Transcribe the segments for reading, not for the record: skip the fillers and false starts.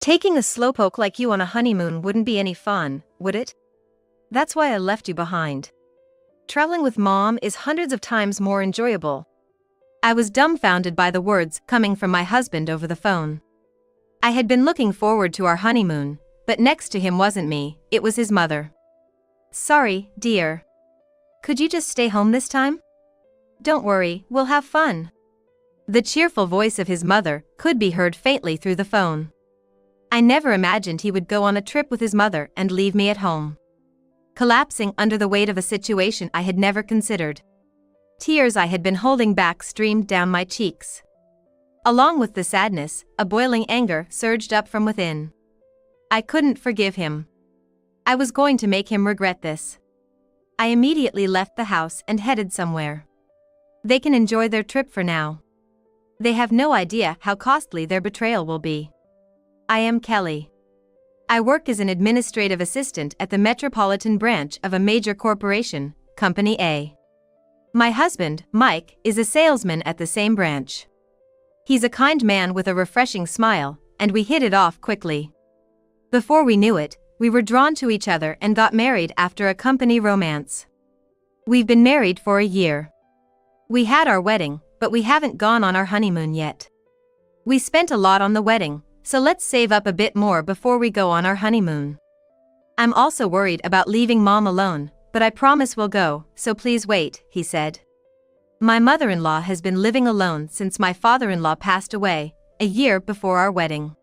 Taking a slowpoke like you on a honeymoon wouldn't be any fun, would it? That's why I left you behind. Traveling with mom is hundreds of times more enjoyable. I was dumbfounded by the words coming from my husband over the phone. I had been looking forward to our honeymoon, but next to him wasn't me, it was his mother. Sorry, dear. Could you just stay home this time? Don't worry, we'll have fun. The cheerful voice of his mother could be heard faintly through the phone. I never imagined he would go on a trip with his mother and leave me at home. Collapsing under the weight of a situation I had never considered. Tears I had been holding back streamed down my cheeks. Along with the sadness, a boiling anger surged up from within. I couldn't forgive him. I was going to make him regret this. I immediately left the house and headed somewhere. They can enjoy their trip for now. They have no idea how costly their betrayal will be. I am Kelly. I work as an administrative assistant at the metropolitan branch of a major corporation, Company A. My husband, Mike, is a salesman at the same branch. He's a kind man with a refreshing smile, and we hit it off quickly. Before we knew it, we were drawn to each other and got married after a company romance. We've been married for a year. We had our wedding, but we haven't gone on our honeymoon yet. We spent a lot on the wedding, so let's save up a bit more before we go on our honeymoon. I'm also worried about leaving mom alone, but I promise we'll go, so please wait, he said. My mother-in-law has been living alone since my father-in-law passed away, a year before our wedding.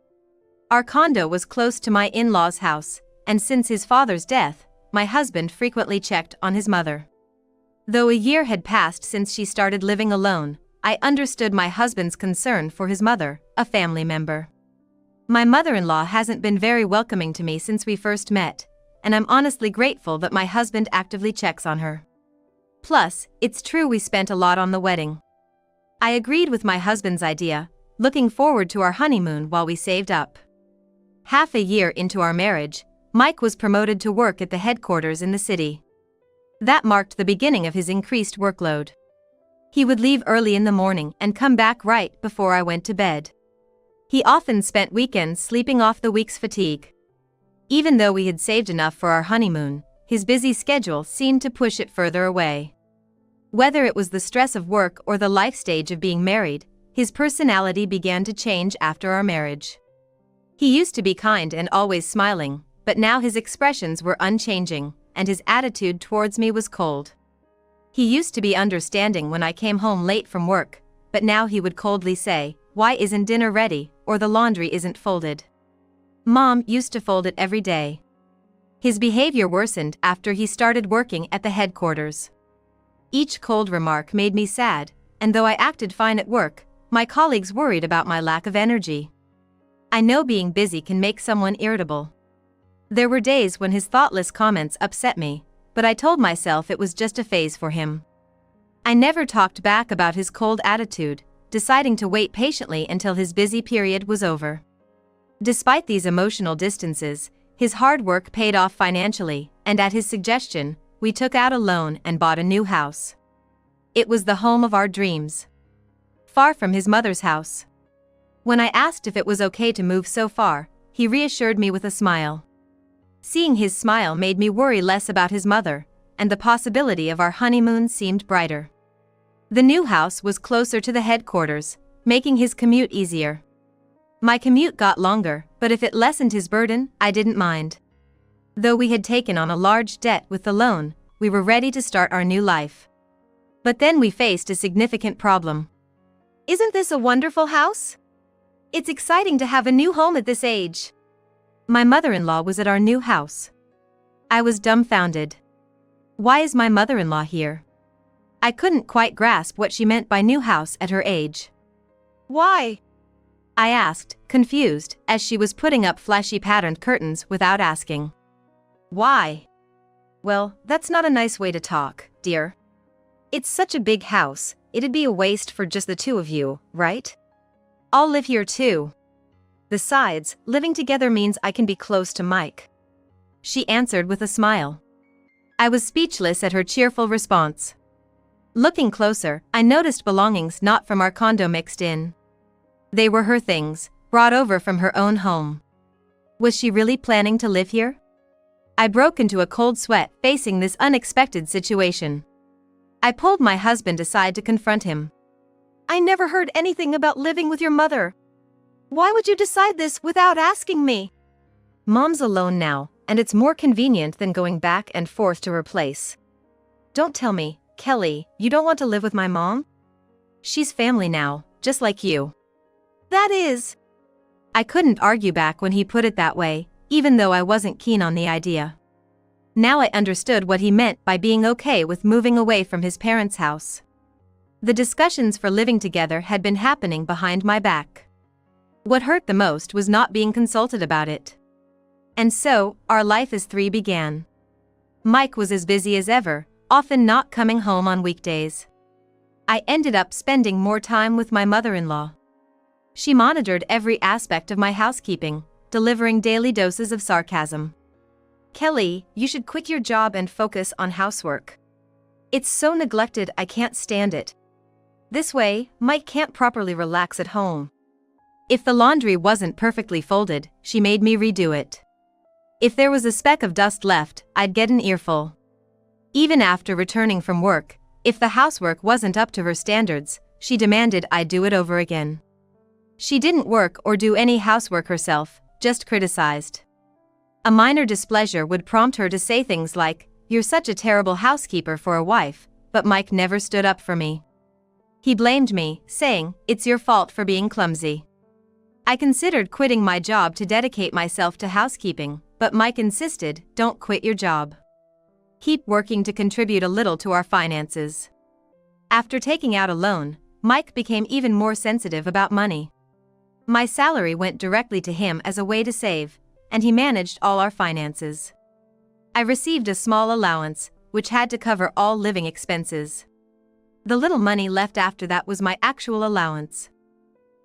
Our condo was close to my in-law's house, and since his father's death, my husband frequently checked on his mother. Though a year had passed since she started living alone, I understood my husband's concern for his mother, a family member. My mother-in-law hasn't been very welcoming to me since we first met, and I'm honestly grateful that my husband actively checks on her. Plus, it's true we spent a lot on the wedding. I agreed with my husband's idea, looking forward to our honeymoon while we saved up. Half a year into our marriage, Mike was promoted to work at the headquarters in the city. That marked the beginning of his increased workload. He would leave early in the morning and come back right before I went to bed. He often spent weekends sleeping off the week's fatigue. Even though we had saved enough for our honeymoon, his busy schedule seemed to push it further away. Whether it was the stress of work or the life stage of being married, his personality began to change after our marriage. He used to be kind and always smiling, but now his expressions were unchanging, and his attitude towards me was cold. He used to be understanding when I came home late from work, but now he would coldly say, "Why isn't dinner ready?" or "The laundry isn't folded." Mom used to fold it every day. His behavior worsened after he started working at the headquarters. Each cold remark made me sad, and though I acted fine at work, my colleagues worried about my lack of energy. I know being busy can make someone irritable. There were days when his thoughtless comments upset me, but I told myself it was just a phase for him. I never talked back about his cold attitude, deciding to wait patiently until his busy period was over. Despite these emotional distances, his hard work paid off financially, and at his suggestion, we took out a loan and bought a new house. It was the home of our dreams. Far from his mother's house. When I asked if it was okay to move so far, he reassured me with a smile. Seeing his smile made me worry less about his mother, and the possibility of our honeymoon seemed brighter. The new house was closer to the headquarters, making his commute easier. My commute got longer, but if it lessened his burden, I didn't mind. Though we had taken on a large debt with the loan, we were ready to start our new life. But then we faced a significant problem. Isn't this a wonderful house? It's exciting to have a new home at this age. My mother-in-law was at our new house. I was dumbfounded. Why is my mother-in-law here? I couldn't quite grasp what she meant by new house at her age. Why? I asked, confused, as she was putting up flashy patterned curtains without asking. Why? Well, that's not a nice way to talk, dear. It's such a big house, it'd be a waste for just the two of you, right? I'll live here too. Besides, living together means I can be close to Mike. She answered with a smile. I was speechless at her cheerful response. Looking closer, I noticed belongings not from our condo mixed in. They were her things, brought over from her own home. Was she really planning to live here? I broke into a cold sweat facing this unexpected situation. I pulled my husband aside to confront him. I never heard anything about living with your mother. Why would you decide this without asking me? Mom's alone now, and it's more convenient than going back and forth to her place. Don't tell me, Kelly, you don't want to live with my mom? She's family now, just like you. That is. I couldn't argue back when he put it that way, even though I wasn't keen on the idea. Now I understood what he meant by being okay with moving away from his parents' house. The discussions for living together had been happening behind my back. What hurt the most was not being consulted about it. And so, our life as three began. Mike was as busy as ever, often not coming home on weekdays. I ended up spending more time with my mother-in-law. She monitored every aspect of my housekeeping, delivering daily doses of sarcasm. Kelly, you should quit your job and focus on housework. It's so neglected, I can't stand it. This way, Mike can't properly relax at home. If the laundry wasn't perfectly folded, she made me redo it. If there was a speck of dust left, I'd get an earful. Even after returning from work, if the housework wasn't up to her standards, she demanded I do it over again. She didn't work or do any housework herself, just criticized. A minor displeasure would prompt her to say things like, "You're such a terrible housekeeper for a wife," but Mike never stood up for me. He blamed me, saying, "It's your fault for being clumsy." I considered quitting my job to dedicate myself to housekeeping, but Mike insisted, "Don't quit your job. Keep working to contribute a little to our finances." After taking out a loan, Mike became even more sensitive about money. My salary went directly to him as a way to save, and he managed all our finances. I received a small allowance, which had to cover all living expenses. The little money left after that was my actual allowance.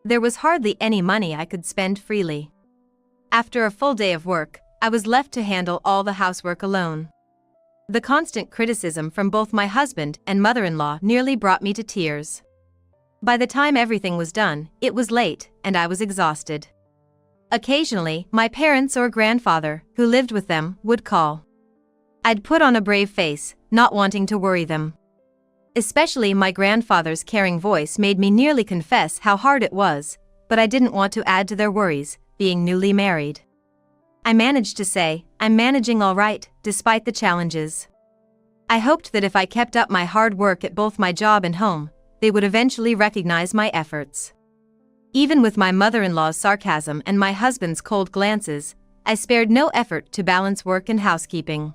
There was hardly any money I could spend freely. After a full day of work, I was left to handle all the housework alone. The constant criticism from both my husband and mother-in-law nearly brought me to tears. By the time everything was done, it was late, and I was exhausted. Occasionally, my parents or grandfather, who lived with them, would call. I'd put on a brave face, not wanting to worry them. Especially my grandfather's caring voice made me nearly confess how hard it was, but I didn't want to add to their worries, being newly married. I managed to say, "I'm managing all right, despite the challenges." I hoped that if I kept up my hard work at both my job and home, they would eventually recognize my efforts. Even with my mother-in-law's sarcasm and my husband's cold glances, I spared no effort to balance work and housekeeping.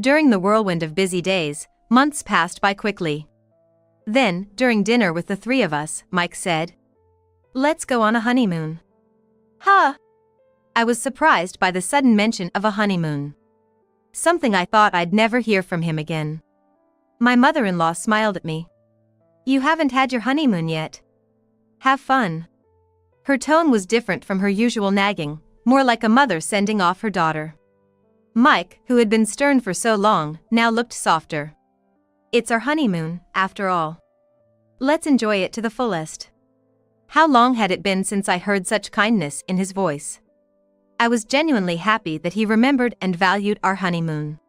During the whirlwind of busy days, months passed by quickly. Then, during dinner with the three of us, Mike said, "Let's go on a honeymoon." Huh? I was surprised by the sudden mention of a honeymoon. Something I thought I'd never hear from him again. My mother-in-law smiled at me. "You haven't had your honeymoon yet. Have fun." Her tone was different from her usual nagging, more like a mother sending off her daughter. Mike, who had been stern for so long, now looked softer. "It's our honeymoon, after all. Let's enjoy it to the fullest." How long had it been since I heard such kindness in his voice? I was genuinely happy that he remembered and valued our honeymoon.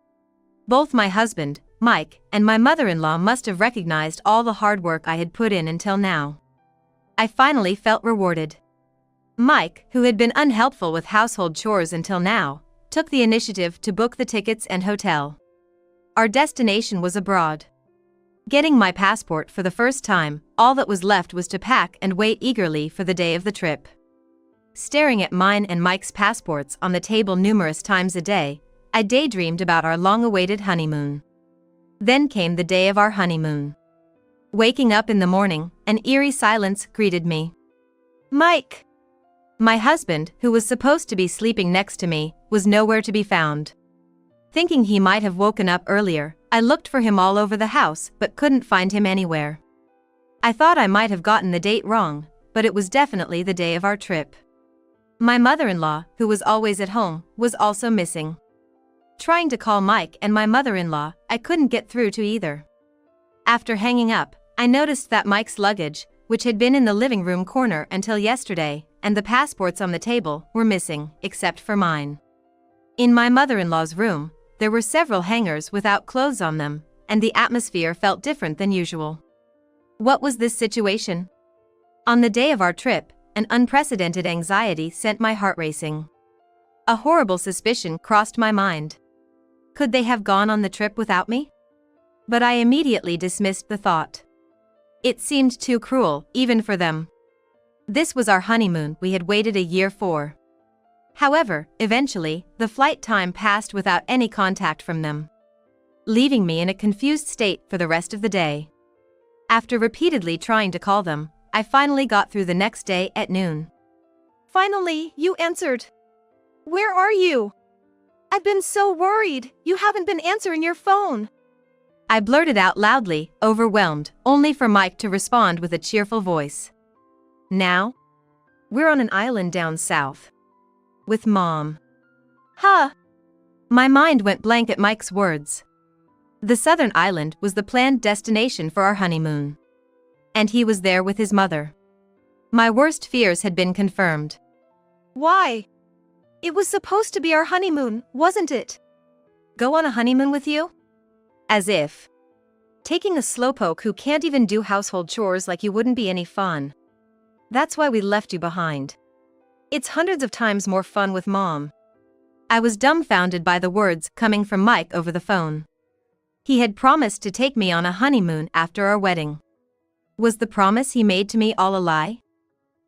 Both my husband, Mike, and my mother-in-law must have recognized all the hard work I had put in until now. I finally felt rewarded. Mike, who had been unhelpful with household chores until now, took the initiative to book the tickets and hotel. Our destination was abroad. Getting my passport for the first time, all that was left was to pack and wait eagerly for the day of the trip. Staring at mine and Mike's passports on the table numerous times a day, I daydreamed about our long-awaited honeymoon. Then came the day of our honeymoon. Waking up in the morning, an eerie silence greeted me. "Mike!" My husband, who was supposed to be sleeping next to me, was nowhere to be found. Thinking he might have woken up earlier, I looked for him all over the house but couldn't find him anywhere. I thought I might have gotten the date wrong, but it was definitely the day of our trip. My mother-in-law, who was always at home, was also missing. Trying to call Mike and my mother-in-law, I couldn't get through to either. After hanging up, I noticed that Mike's luggage, which had been in the living room corner until yesterday, and the passports on the table were missing, except for mine. In my mother-in-law's room, there were several hangers without clothes on them, and the atmosphere felt different than usual. What was this situation? On the day of our trip, an unprecedented anxiety sent my heart racing. A horrible suspicion crossed my mind. Could they have gone on the trip without me? But I immediately dismissed the thought. It seemed too cruel, even for them. This was our honeymoon we had waited a year for. However, eventually, the flight time passed without any contact from them, leaving me in a confused state for the rest of the day. After repeatedly trying to call them, I finally got through the next day at noon. Finally, you answered. Where are you? I've been so worried, you haven't been answering your phone. I blurted out loudly, overwhelmed, only for Mike to respond with a cheerful voice. Now? We're on an island down south. With Mom. Huh? My mind went blank at Mike's words. The southern island was the planned destination for our honeymoon. And he was there with his mother. My worst fears had been confirmed. Why? It was supposed to be our honeymoon, wasn't it? Go on a honeymoon with you? As if. Taking a slowpoke who can't even do household chores like you wouldn't be any fun. That's why we left you behind. It's hundreds of times more fun with Mom. I was dumbfounded by the words coming from Mike over the phone. He had promised to take me on a honeymoon after our wedding. Was the promise he made to me all a lie?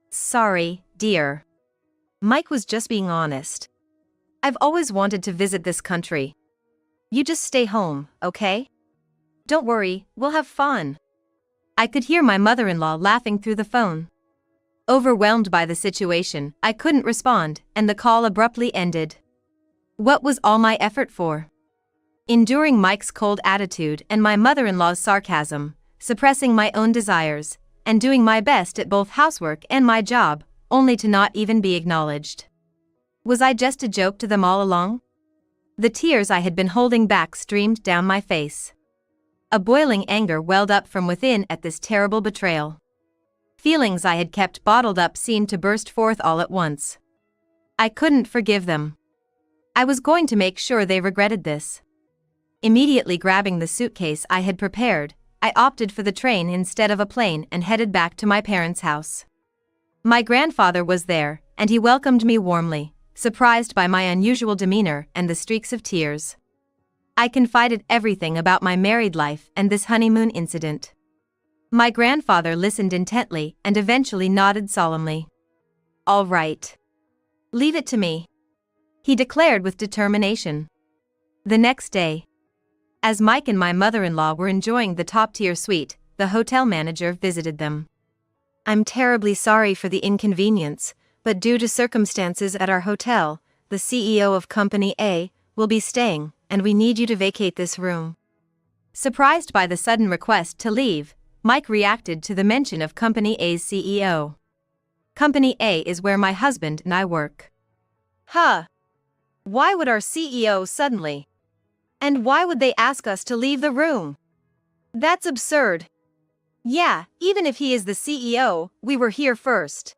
Sorry, dear. Mike was just being honest. I've always wanted to visit this country. You just stay home, okay? Don't worry, we'll have fun. I could hear my mother-in-law laughing through the phone. Overwhelmed by the situation, I couldn't respond, and the call abruptly ended. What was all my effort for? Enduring Mike's cold attitude and my mother-in-law's sarcasm, suppressing my own desires, and doing my best at both housework and my job, only to not even be acknowledged. Was I just a joke to them all along? The tears I had been holding back streamed down my face. A boiling anger welled up from within at this terrible betrayal. Feelings I had kept bottled up seemed to burst forth all at once. I couldn't forgive them. I was going to make sure they regretted this. Immediately grabbing the suitcase I had prepared, I opted for the train instead of a plane and headed back to my parents' house. My grandfather was there, and he welcomed me warmly, surprised by my unusual demeanor and the streaks of tears. I confided everything about my married life and this honeymoon incident. My grandfather listened intently and eventually nodded solemnly. All right. Leave it to me, he declared with determination. The next day, as Mike and my mother-in-law were enjoying the top-tier suite, the hotel manager visited them. I'm terribly sorry for the inconvenience, but due to circumstances at our hotel, the CEO of Company A will be staying, and we need you to vacate this room. Surprised by the sudden request to leave, Mike reacted to the mention of Company A's CEO. Company A is where my husband and I work. Huh? Why would our CEO suddenly? And why would they ask us to leave the room? That's absurd. Yeah, even if he is the CEO, we were here first.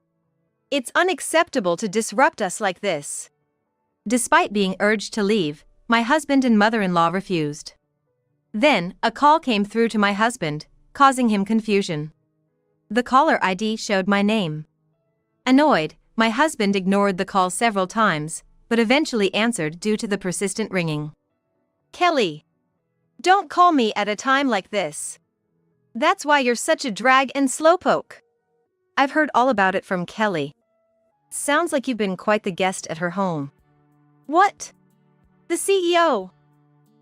It's unacceptable to disrupt us like this. Despite being urged to leave, my husband and mother-in-law refused. Then, a call came through to my husband, causing him confusion. The caller ID showed my name. Annoyed, my husband ignored the call several times, but eventually answered due to the persistent ringing. Kelly, don't call me at a time like this. That's why you're such a drag and slowpoke. I've heard all about it from Kelly. Sounds like you've been quite the guest at her home. What? The CEO?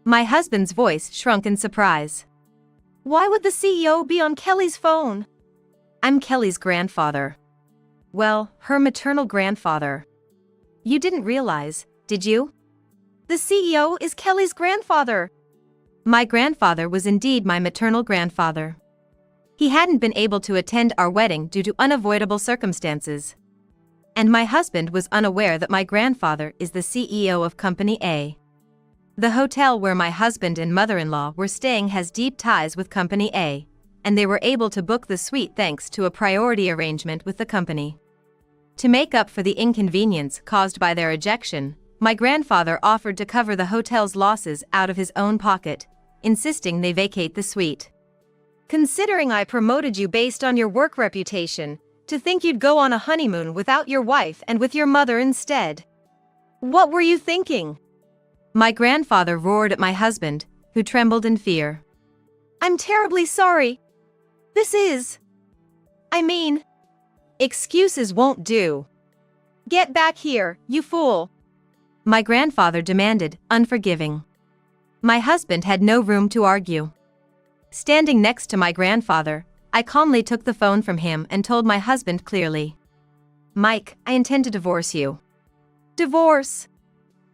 My husband's voice shrunk in surprise. Why would the CEO be on Kelly's phone? I'm Kelly's grandfather. Well, her maternal grandfather. You didn't realize, did you? The CEO is Kelly's grandfather. My grandfather was indeed my maternal grandfather. He hadn't been able to attend our wedding due to unavoidable circumstances. And my husband was unaware that my grandfather is the CEO of Company A. The hotel where my husband and mother-in-law were staying has deep ties with Company A, and they were able to book the suite thanks to a priority arrangement with the company. To make up for the inconvenience caused by their ejection, my grandfather offered to cover the hotel's losses out of his own pocket, insisting they vacate the suite. Considering I promoted you based on your work reputation, to think you'd go on a honeymoon without your wife and with your mother instead. What were you thinking? My grandfather roared at my husband, who trembled in fear. I'm terribly sorry. Excuses won't do. Get back here, you fool. My grandfather demanded, unforgiving. My husband had no room to argue. Standing next to my grandfather, I calmly took the phone from him and told my husband clearly. Mike, I intend to divorce you. Divorce?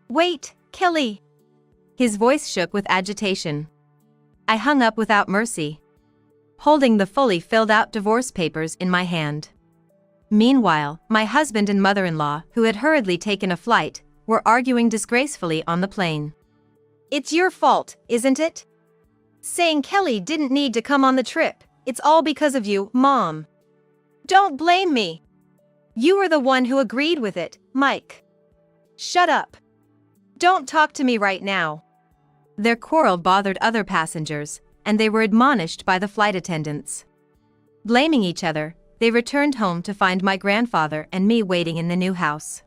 Wait, Kelly. His voice shook with agitation. I hung up without mercy, holding the fully filled out divorce papers in my hand. Meanwhile, my husband and mother-in-law, who had hurriedly taken a flight, were arguing disgracefully on the plane. It's your fault, isn't it? Saying Kelly didn't need to come on the trip. It's all because of you, Mom. Don't blame me. You were the one who agreed with it, Mike. Shut up. Don't talk to me right now. Their quarrel bothered other passengers, and they were admonished by the flight attendants. Blaming each other, they returned home to find my grandfather and me waiting in the new house.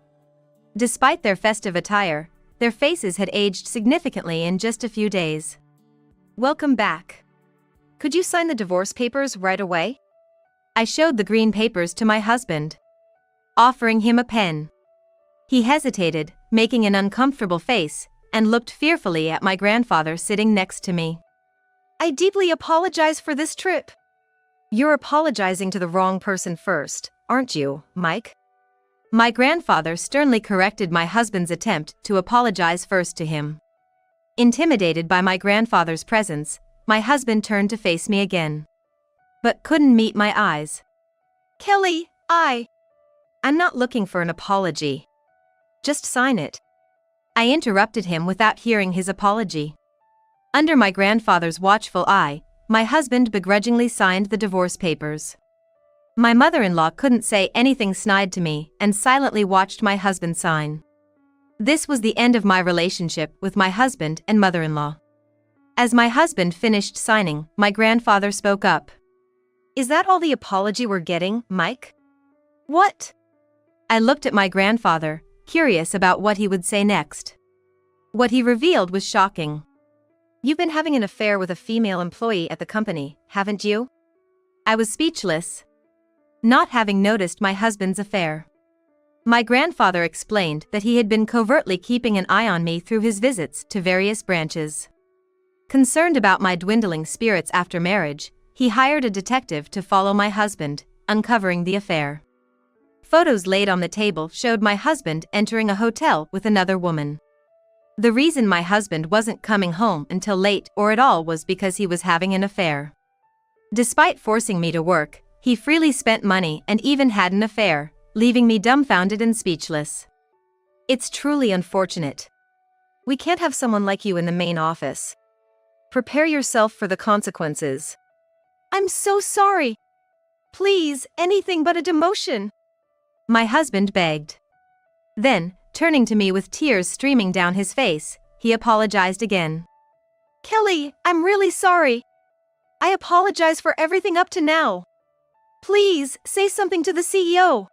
Despite their festive attire, their faces had aged significantly in just a few days. Welcome back. Could you sign the divorce papers right away? I showed the green papers to my husband, offering him a pen. He hesitated, making an uncomfortable face, and looked fearfully at my grandfather sitting next to me. I deeply apologize for this trip. You're apologizing to the wrong person first, aren't you, Mike? My grandfather sternly corrected my husband's attempt to apologize first to him. Intimidated by my grandfather's presence, my husband turned to face me again, but couldn't meet my eyes. Kelly, I'm not looking for an apology. Just sign it. I interrupted him without hearing his apology. Under my grandfather's watchful eye, my husband begrudgingly signed the divorce papers. My mother-in-law couldn't say anything snide to me and silently watched my husband sign. This was the end of my relationship with my husband and mother-in-law. As my husband finished signing, my grandfather spoke up. Is that all the apology we're getting, Mike? What? I looked at my grandfather, curious about what he would say next. What he revealed was shocking. You've been having an affair with a female employee at the company, haven't you? I was speechless, not having noticed my husband's affair. My grandfather explained that he had been covertly keeping an eye on me through his visits to various branches. Concerned about my dwindling spirits after marriage, he hired a detective to follow my husband, uncovering the affair. Photos laid on the table showed my husband entering a hotel with another woman. The reason my husband wasn't coming home until late or at all was because he was having an affair. Despite forcing me to work, he freely spent money and even had an affair, leaving me dumbfounded and speechless. It's truly unfortunate. We can't have someone like you in the main office. Prepare yourself for the consequences. I'm so sorry. Please, anything but a demotion. My husband begged. Then, turning to me with tears streaming down his face, he apologized again. Kelly, I'm really sorry. I apologize for everything up to now. Please, say something to the CEO.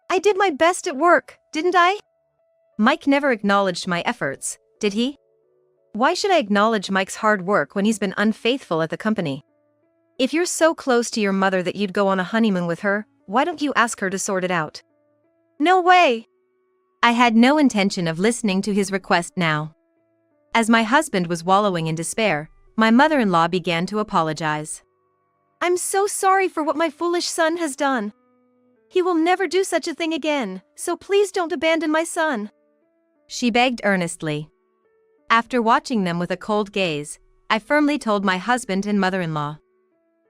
I did my best at work, didn't I? Mike never acknowledged my efforts, did he? Why should I acknowledge Mike's hard work when he's been unfaithful at the company? If you're so close to your mother that you'd go on a honeymoon with her, why don't you ask her to sort it out? No way! I had no intention of listening to his request now. As my husband was wallowing in despair, my mother-in-law began to apologize. I'm so sorry for what my foolish son has done. He will never do such a thing again, so please don't abandon my son. She begged earnestly. After watching them with a cold gaze, I firmly told my husband and mother-in-law.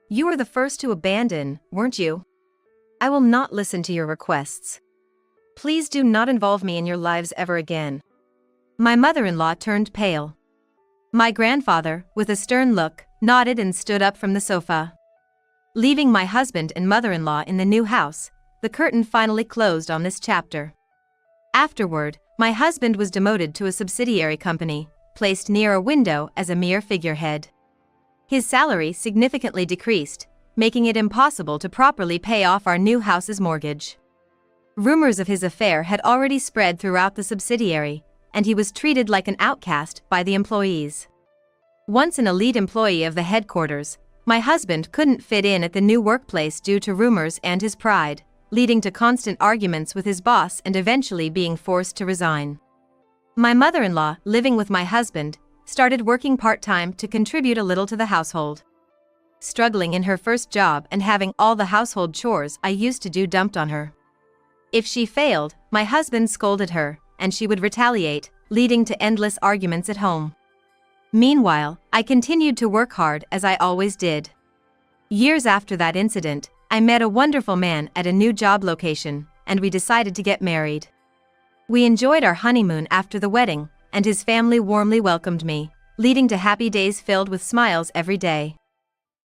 You were the first to abandon, weren't you? I will not listen to your requests. Please do not involve me in your lives ever again. My mother-in-law turned pale. My grandfather, with a stern look, nodded and stood up from the sofa. Leaving my husband and mother-in-law in the new house, the curtain finally closed on this chapter. Afterward, my husband was demoted to a subsidiary company, placed near a window as a mere figurehead. His salary significantly decreased, making it impossible to properly pay off our new house's mortgage. Rumors of his affair had already spread throughout the subsidiary, and he was treated like an outcast by the employees. Once an elite employee of the headquarters, my husband couldn't fit in at the new workplace due to rumors and his pride, leading to constant arguments with his boss and eventually being forced to resign. My mother-in-law, living with my husband, started working part-time to contribute a little to the household. Struggling in her first job and having all the household chores I used to do dumped on her. If she failed, my husband scolded her, and she would retaliate, leading to endless arguments at home. Meanwhile, I continued to work hard as I always did. Years after that incident, I met a wonderful man at a new job location, and we decided to get married. We enjoyed our honeymoon after the wedding, and his family warmly welcomed me, leading to happy days filled with smiles every day.